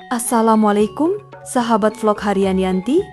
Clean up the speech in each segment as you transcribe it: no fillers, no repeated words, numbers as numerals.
Assalamualaikum, sahabat vlog harian Yanti.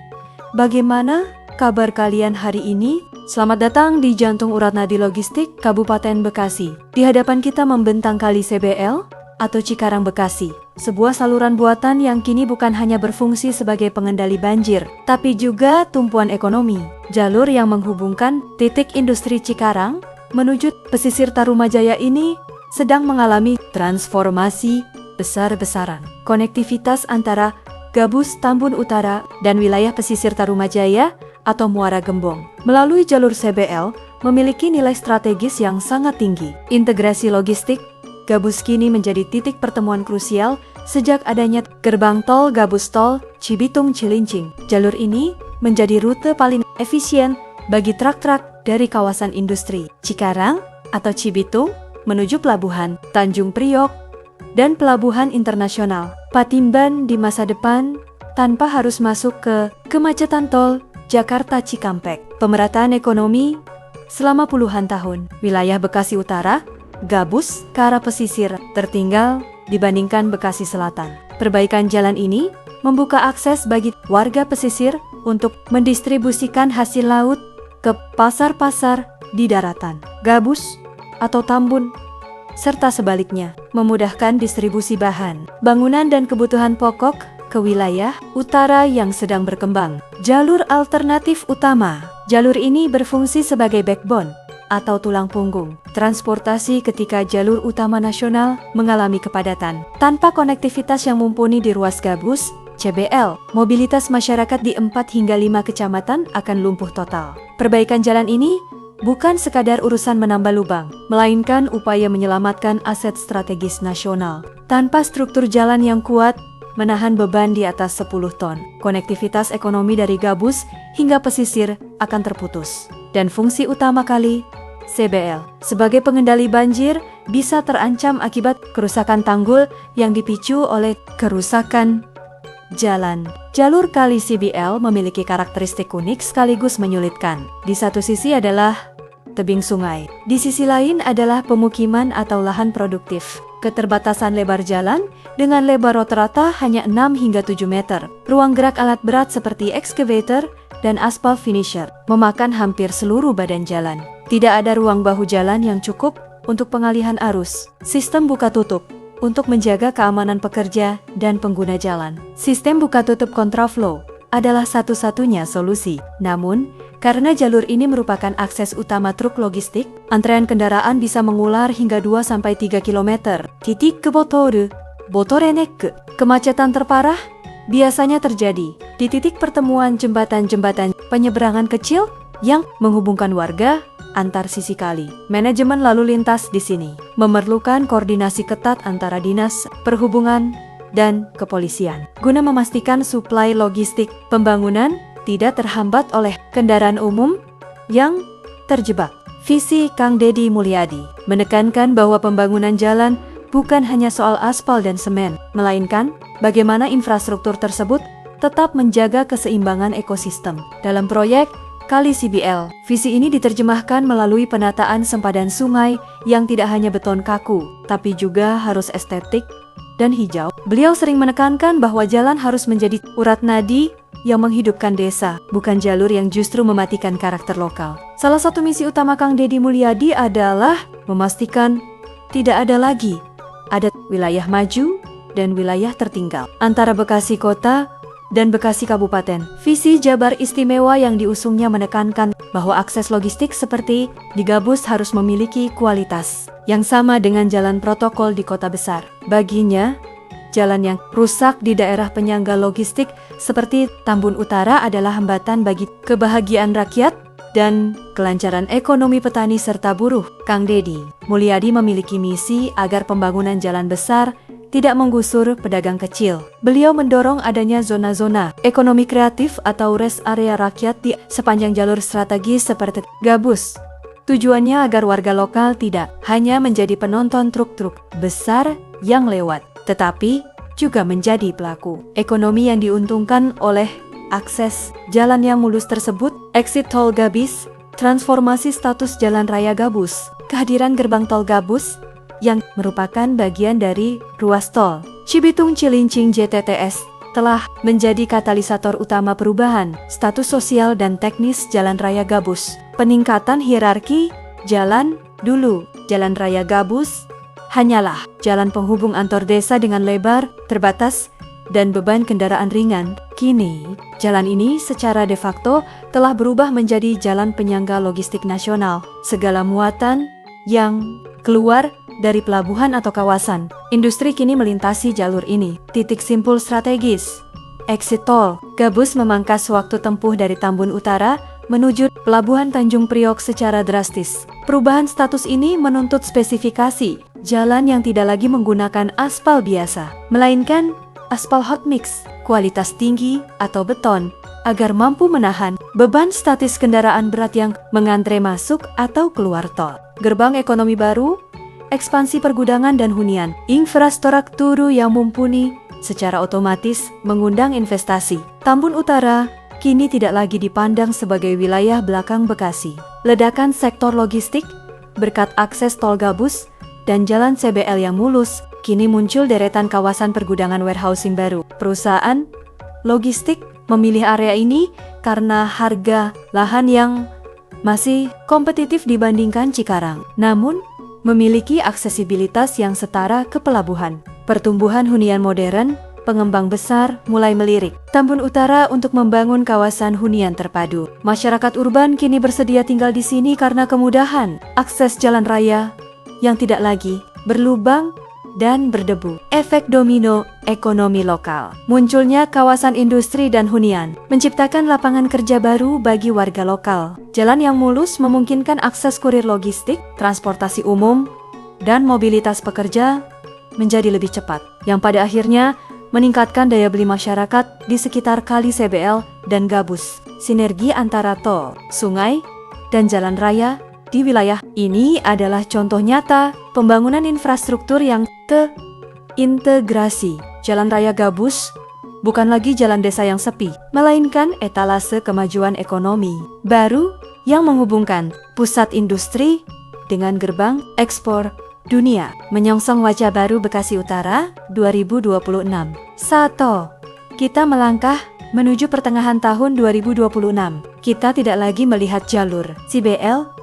Bagaimana kabar kalian hari ini? Selamat datang di jantung urat nadi logistik Kabupaten Bekasi. Di hadapan kita membentang Kali CBL atau Cikarang Bekasi, sebuah saluran buatan yang kini bukan hanya berfungsi sebagai pengendali banjir, tapi juga tumpuan ekonomi. Jalur yang menghubungkan titik industri Cikarang menuju pesisir Tarumajaya ini sedang mengalami transformasi besar-besaran. Konektivitas antara Gabus Tambun Utara dan wilayah pesisir Tarumajaya atau Muara Gembong melalui jalur CBL memiliki nilai strategis yang sangat tinggi. Integrasi logistik Gabus kini menjadi titik pertemuan krusial sejak adanya gerbang tol Gabus Tol Cibitung Cilincing. Jalur ini menjadi rute paling efisien bagi truk-truk dari kawasan industri Cikarang atau Cibitung menuju pelabuhan Tanjung Priok dan pelabuhan internasional Patimban di masa depan tanpa harus masuk ke kemacetan tol Jakarta Cikampek. Pemerataan ekonomi selama puluhan tahun. Wilayah Bekasi Utara, Gabus ke arah pesisir tertinggal dibandingkan Bekasi Selatan. Perbaikan jalan ini membuka akses bagi warga pesisir untuk mendistribusikan hasil laut ke pasar-pasar di daratan. Gabus atau Tambun serta sebaliknya memudahkan distribusi bahan, bangunan dan kebutuhan pokok ke wilayah utara yang sedang berkembang. Jalur alternatif utama. Jalur ini berfungsi sebagai backbone atau tulang punggung transportasi ketika jalur utama nasional mengalami kepadatan. Tanpa konektivitas yang mumpuni di ruas Gabus, CBL, mobilitas masyarakat di 4 hingga 5 kecamatan akan lumpuh total. Perbaikan jalan ini bukan sekadar urusan menambah lubang, melainkan upaya menyelamatkan aset strategis nasional. Tanpa struktur jalan yang kuat, menahan beban di atas 10 ton, konektivitas ekonomi dari Gabus hingga pesisir akan terputus. Dan fungsi utama Kali CBL sebagai pengendali banjir bisa terancam akibat kerusakan tanggul yang dipicu oleh kerusakan jalan. Jalur Kali CBL memiliki karakteristik unik sekaligus menyulitkan. Di satu sisi adalah tebing sungai, di sisi lain adalah pemukiman atau lahan produktif. Keterbatasan lebar jalan dengan lebar rata-rata hanya 6 hingga 7 meter. Ruang gerak alat berat seperti excavator dan aspal finisher memakan hampir seluruh badan jalan. Tidak ada ruang bahu jalan yang cukup untuk pengalihan arus. Sistem buka tutup untuk menjaga keamanan pekerja dan pengguna jalan. Sistem buka tutup kontraflow adalah satu-satunya solusi. Namun, karena jalur ini merupakan akses utama truk logistik, antrean kendaraan bisa mengular hingga 2-3 km. Titik ke bottleneck. Kemacetan terparah biasanya terjadi di titik pertemuan jembatan-jembatan penyeberangan kecil yang menghubungkan warga antar sisi kali. Manajemen lalu lintas di sini memerlukan koordinasi ketat antara dinas perhubungan dan kepolisian guna memastikan suplai logistik pembangunan tidak terhambat oleh kendaraan umum yang terjebak. Visi Kang Deddy Mulyadi menekankan bahwa pembangunan jalan bukan hanya soal aspal dan semen, melainkan bagaimana infrastruktur tersebut tetap menjaga keseimbangan ekosistem. Dalam proyek Kali CBL, visi ini diterjemahkan melalui penataan sempadan sungai yang tidak hanya beton kaku, tapi juga harus estetik dan hijau. Beliau sering menekankan bahwa jalan harus menjadi urat nadi yang menghidupkan desa, bukan jalur yang justru mematikan karakter lokal. Salah satu misi utama Kang Deddy Mulyadi adalah memastikan tidak ada lagi ada wilayah maju dan wilayah tertinggal antara Bekasi Kota dan Bekasi Kabupaten. Visi Jabar Istimewa yang diusungnya menekankan bahwa akses logistik seperti di Gabus harus memiliki kualitas yang sama dengan jalan protokol di kota besar. Baginya, jalan yang rusak di daerah penyangga logistik seperti Tambun Utara adalah hambatan bagi kebahagiaan rakyat dan kelancaran ekonomi petani serta buruh. Kang Deddy Mulyadi memiliki misi agar pembangunan jalan besar tidak menggusur pedagang kecil. Beliau mendorong adanya zona-zona ekonomi kreatif atau rest area rakyat di sepanjang jalur strategis seperti Gabus. Tujuannya agar warga lokal tidak hanya menjadi penonton truk-truk besar yang lewat, tetapi juga menjadi pelaku ekonomi yang diuntungkan oleh akses jalan yang mulus tersebut. Exit Tol Gabis, transformasi status Jalan Raya Gabus, kehadiran gerbang tol Gabus yang merupakan bagian dari ruas tol Cibitung Cilincing JTTS telah menjadi katalisator utama perubahan status sosial dan teknis Jalan Raya Gabus. Peningkatan hierarki jalan dulu. Jalan Raya Gabus hanyalah jalan penghubung antar desa dengan lebar, terbatas, dan beban kendaraan ringan. Kini, jalan ini secara de facto telah berubah menjadi jalan penyangga logistik nasional. Segala muatan yang keluar dari pelabuhan atau kawasan industri kini melintasi jalur ini. Titik simpul strategis. Exit tol Gabus memangkas waktu tempuh dari Tambun Utara menuju Pelabuhan Tanjung Priok secara drastis. Perubahan status ini menuntut spesifikasi jalan yang tidak lagi menggunakan aspal biasa, melainkan aspal hot mix, kualitas tinggi atau beton, agar mampu menahan beban statis kendaraan berat yang mengantre masuk atau keluar tol. Gerbang ekonomi baru, ekspansi pergudangan dan hunian, infrastruktur yang mumpuni secara otomatis mengundang investasi. Tambun Utara kini tidak lagi dipandang sebagai wilayah belakang Bekasi. Ledakan sektor logistik berkat akses tol Gabus dan jalan CBL yang mulus, kini muncul deretan kawasan pergudangan warehousing baru. Perusahaan logistik memilih area ini karena harga lahan yang masih kompetitif dibandingkan Cikarang, namun memiliki aksesibilitas yang setara ke pelabuhan. Pertumbuhan hunian modern, pengembang besar mulai melirik Tambun Utara untuk membangun kawasan hunian terpadu. Masyarakat urban kini bersedia tinggal di sini karena kemudahan akses jalan raya yang tidak lagi berlubang dan berdebu. Efek domino ekonomi lokal. Munculnya kawasan industri dan hunian menciptakan lapangan kerja baru bagi warga lokal. Jalan yang mulus memungkinkan akses kurir logistik, transportasi umum, dan mobilitas pekerja menjadi lebih cepat, yang pada akhirnya meningkatkan daya beli masyarakat di sekitar Kali CBL dan Gabus. Sinergi antara tol, sungai, dan jalan raya di wilayah ini adalah contoh nyata pembangunan infrastruktur yang terintegrasi. Jalan Raya Gabus bukan lagi jalan desa yang sepi, melainkan etalase kemajuan ekonomi baru yang menghubungkan pusat industri dengan gerbang ekspor dunia. Menyongsong wajah baru Bekasi Utara 2026. Sato, kita melangkah menuju pertengahan tahun 2026. Kita tidak lagi melihat jalur CBL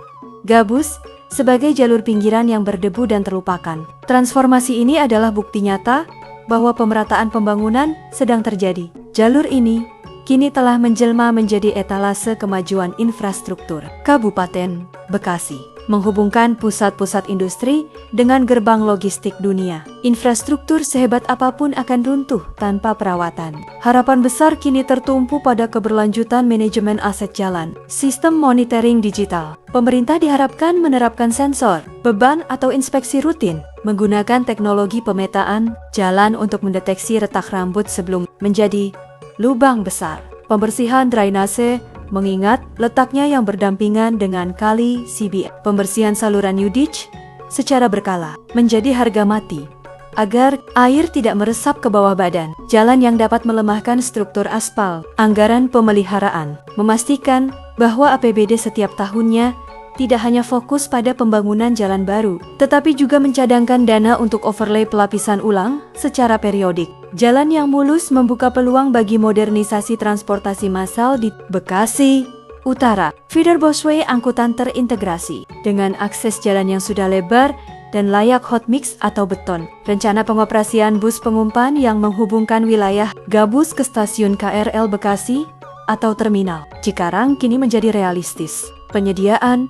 Gabus sebagai jalur pinggiran yang berdebu dan terlupakan. Transformasi ini adalah bukti nyata bahwa pemerataan pembangunan sedang terjadi. Jalur ini kini telah menjelma menjadi etalase kemajuan infrastruktur Kabupaten Bekasi, menghubungkan pusat-pusat industri dengan gerbang logistik dunia. Infrastruktur sehebat apapun akan runtuh tanpa perawatan. Harapan besar kini tertumpu pada keberlanjutan manajemen aset jalan, sistem monitoring digital. Pemerintah diharapkan menerapkan sensor, beban atau inspeksi rutin, menggunakan teknologi pemetaan jalan untuk mendeteksi retak rambut sebelum menjadi lubang besar. Pembersihan drainase mengingat letaknya yang berdampingan dengan Kali CBL. Pembersihan saluran Udich secara berkala menjadi harga mati agar air tidak meresap ke bawah badan. Jalan yang dapat melemahkan struktur aspal. Anggaran pemeliharaan memastikan bahwa APBD setiap tahunnya tidak hanya fokus pada pembangunan jalan baru, tetapi juga mencadangkan dana untuk overlay pelapisan ulang secara periodik. Jalan yang mulus membuka peluang bagi modernisasi transportasi massal di Bekasi Utara. Feeder busway angkutan terintegrasi dengan akses jalan yang sudah lebar dan layak hot mix atau beton. Rencana pengoperasian bus pengumpan yang menghubungkan wilayah Gabus ke stasiun KRL Bekasi atau terminal Cikarang kini menjadi realistis. Penyediaan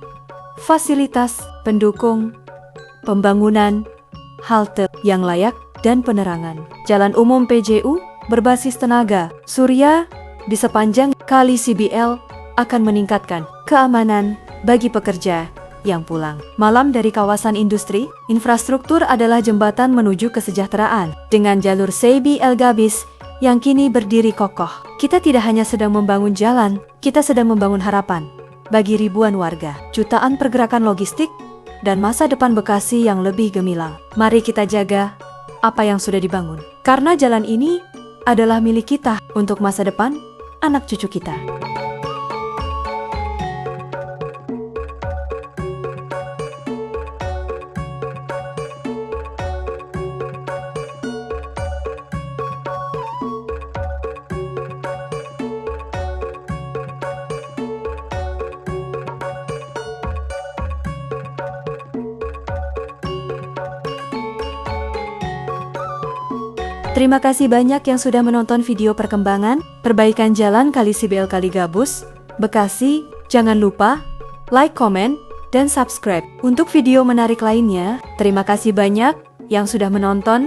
fasilitas pendukung pembangunan halte yang layak dan penerangan. Jalan umum PJU berbasis tenaga surya di sepanjang Kali CBL akan meningkatkan keamanan bagi pekerja yang pulang malam dari kawasan industri. Infrastruktur adalah jembatan menuju kesejahteraan. Dengan jalur CBL Gabus yang kini berdiri kokoh, kita tidak hanya sedang membangun jalan, kita sedang membangun harapan bagi ribuan warga, jutaan pergerakan logistik, dan masa depan Bekasi yang lebih gemilang. Mari kita jaga apa yang sudah dibangun, karena jalan ini adalah milik kita untuk masa depan anak cucu kita. Terima kasih banyak yang sudah menonton video perkembangan perbaikan jalan Kali Sibel Kali Gabus, Bekasi. Jangan lupa like, komen, dan subscribe. Untuk video menarik lainnya, terima kasih banyak yang sudah menonton.